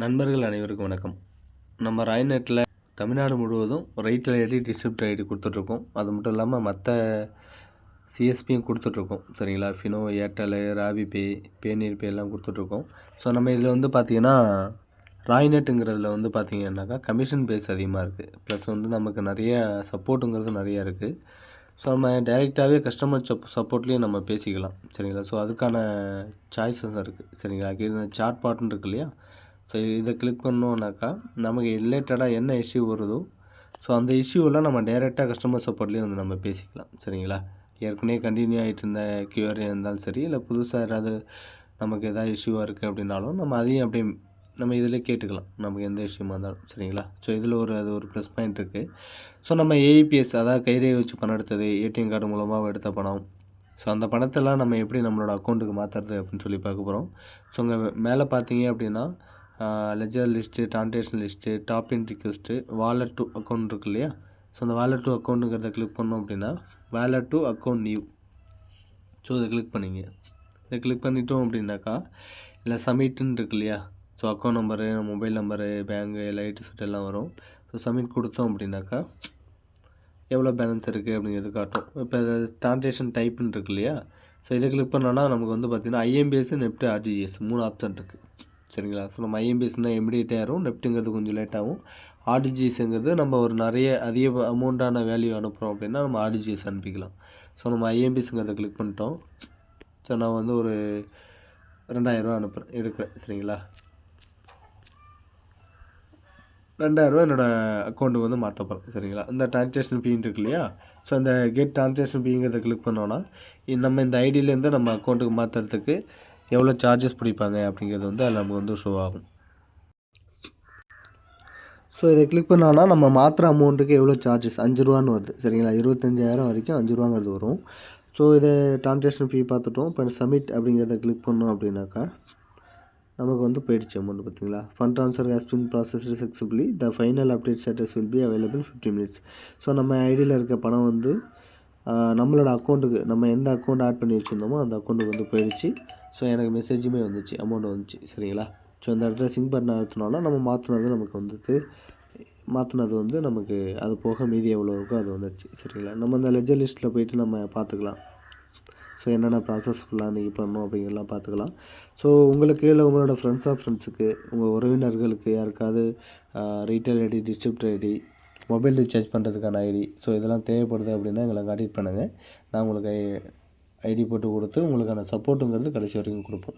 நண்பர்கள் அனைவருக்கும் வணக்கம். நம்ம ராய்நெட்டில் தமிழ்நாடு முழுவதும் ரைட்டில் ஐடி டிஸ்ட்ரிப்ட் ஐடி கொடுத்துட்ருக்கோம். அது மட்டும் இல்லாமல் மற்ற சிஎஸ்பியும் கொடுத்துட்ருக்கோம். சரிங்களா? ஃபினோ, ஏர்டெல், ராவிபே, பேநீர் பே எல்லாம் கொடுத்துட்ருக்கோம். ஸோ நம்ம இதில் வந்து பார்த்திங்கன்னா ராய்நெட்டுங்கிறதுல வந்து பார்த்திங்கன்னாக்கா கமிஷன் பேஸ் அதிகமாக இருக்குது. ப்ளஸ் வந்து நமக்கு நிறைய சப்போர்ட்டுங்கிறது நிறையா இருக்குது. ஸோ நம்ம டைரெக்டாகவே கஸ்டமர் சப்போர்ட்லேயும் நம்ம பேசிக்கலாம். சரிங்களா? ஸோ அதுக்கான சாய்ஸஸ் இருக்குது. சரிங்களா? கீழே சாட் பாட்னு இருக்கு இல்லையா? ஸோ இதை கிளிக் பண்ணோன்னாக்கா நமக்கு ரிலேட்டடாக என்ன இஷ்யூ வருதோ ஸோ அந்த இஷ்யூவெல்லாம் நம்ம டைரெக்டாக கஸ்டமர் சப்போர்ட்லேயே வந்து நம்ம பேசிக்கலாம். சரிங்களா? ஏற்கனவே கண்டினியூ ஆகிட்டு இருந்த கியூஆர் இருந்தாலும் சரி, இல்லை புதுசாக யாராவது நமக்கு எதாவது இஷ்யூவாக இருக்குது அப்படின்னாலும் நம்ம அதையும் அப்படியே நம்ம இதில் கேட்டுக்கலாம், நமக்கு எந்த விஷயமா இருந்தாலும். சரிங்களா? ஸோ இதில் அது ஒரு ப்ளஸ் பாயிண்ட் இருக்குது. ஸோ நம்ம ஏஇபிஎஸ், அதாவது கைரேகை வச்சு பணம் எடுத்தது, ஏடிஎம் கார்டு மூலமாக எடுத்த பணம், ஸோ அந்த பணத்தெல்லாம் நம்ம எப்படி நம்மளோட அக்கௌண்ட்டுக்கு மாற்றுறது அப்படின்னு சொல்லி பார்க்க போகிறோம். ஸோ உங்கள் மேலே பார்த்தீங்க அப்படின்னா ledger list, transaction list, top in request, wallet to account இருக்கு இல்லையா? ஸோ அந்த வாலெட் டு அக்கௌண்ட்டுங்கிறத கிளிக் பண்ணோம் அப்படின்னா wallet to account new. So இதை கிளிக் பண்ணிங்க. இதை கிளிக் பண்ணிட்டோம் அப்படின்னாக்கா இல்லை சப்மிட்டுன்னு இருக்கு இல்லையா? So account number, mobile number, bank, light set எல்லாம் வரும். ஸோ சப்மிட் கொடுத்தோம் அப்படின்னாக்கா எவ்வளோ பேலன்ஸ் இருக்குது அப்படிங்கிறது காட்டும். இப்போ ட்ரான்சாக்ஷன் டைப்புன்னு இருக்கு இல்லையா? ஸோ இதை கிளிக் பண்ணோன்னா நமக்கு வந்து பார்த்திங்கன்னா ஐஎம்பிஎஸ், நெஃப்ட், ஆர்டிஜிஎஸ் 3 ஆப்ஷன் இருக்குது. சரிங்களா? ஸோ நம்ம ஐஎம்பிஎஸ்னால் இமிடியேட்டாக ஆகும், நெஃப்ட்டுங்கிறது கொஞ்சம் லேட்டாகும், ஆர்டிஜிஎஸ்ங்கிறது நம்ம ஒரு அதிக அமௌண்ட்டான வேல்யூ அனுப்புகிறோம் அப்படின்னா நம்ம ஆர்டிஜிஎஸ் அனுப்பிக்கலாம். ஸோ நம்ம ஐஎம்பிஎஸ்ங்கிறத கிளிக் பண்ணிட்டோம். ஸோ நான் வந்து ஒரு 2000 எடுக்கிறேன். சரிங்களா? 2000 என்னோடய அக்கௌண்ட்டுக்கு வந்து மாற்ற போகிறேன். சரிங்களா? இந்த ட்ரான்சாக்ஷன் ஃபீன்னு இருக்கு இல்லையா? ஸோ அந்த கெட் ட்ரான்சாக்ஷன் ஃபீங்கிறத கிளிக் பண்ணோன்னா நம்ம இந்த ஐடியிலேருந்து நம்ம அக்கௌண்ட்டுக்கு மாற்றுறதுக்கு எவ்வளோ சார்ஜஸ் பிடிப்பாங்க அப்படிங்கிறது வந்து அதில் நமக்கு வந்து ஷோ ஆகும். ஸோ இதை கிளிக் பண்ணோன்னா நம்ம மாத்திர அமௌண்ட்டுக்கு எவ்வளோ சார்ஜஸ் 5 ரூபான்னு வருது. சரிங்களா? 25,000 வரைக்கும் 5 ரூபாங்கிறது வரும். ஸோ இதை ட்ரான்சாக்ஷன் ஃபீ பார்த்துட்டோம். இப்போ சப்மிட் அப்படிங்கிறத கிளிக் பண்ணோம் அப்படின்னாக்கா நமக்கு வந்து போயிடுச்சு அமௌண்ட். பார்த்தீங்களா? Fund transfer has been processed successfully, the final update status will be available 15 minutes. So நம்ம ஐடியில் இருக்க பணம் வந்து நம்மளோட அக்கௌண்ட்டுக்கு, நம்ம எந்த அக்கௌண்ட் ஆட் பண்ணி வச்சுருந்தோமோ அந்த அக்கௌண்ட்டுக்கு வந்து போயிடுச்சு. ஸோ எனக்கு மெசேஜுமே வந்துச்சு, அமௌண்ட் வந்துச்சு. சரிங்களா? ஸோ இந்த இடத்துல சிங்க் பண்ண அழுத்தினோன்னா நம்ம மாற்றினது வந்து நமக்கு அது போக மீதி எவ்வளோ இருக்கோ அது வந்துடுச்சு. சரிங்களா? நம்ம இந்த லெஜர் லிஸ்ட்டில் போய்ட்டு நம்ம பார்த்துக்கலாம். ஸோ என்னென்ன ப்ராசஸ் ஃபுல்லாக இன்றைக்கி பண்ணணும் அப்படிங்கிறலாம் பார்த்துக்கலாம். ஸோ உங்களுக்கு இல்லை உங்களோட ஃப்ரெண்ட்ஸுக்கு, உங்கள் உறவினர்களுக்கு யாருக்காவது retail ID, district ID, mobile recharge பண்ணுறதுக்கான ஐடி, ஸோ இதெல்லாம் தேவைப்படுது அப்படின்னா எங்களை கான்டாக்ட் பண்ணுங்கள். நான் உங்களுக்கு ஐடி போட்டு கொடுத்து உங்களுக்கான சப்போர்ட்டுங்கிறது கடைசி வரைக்கும் கொடுப்போம்.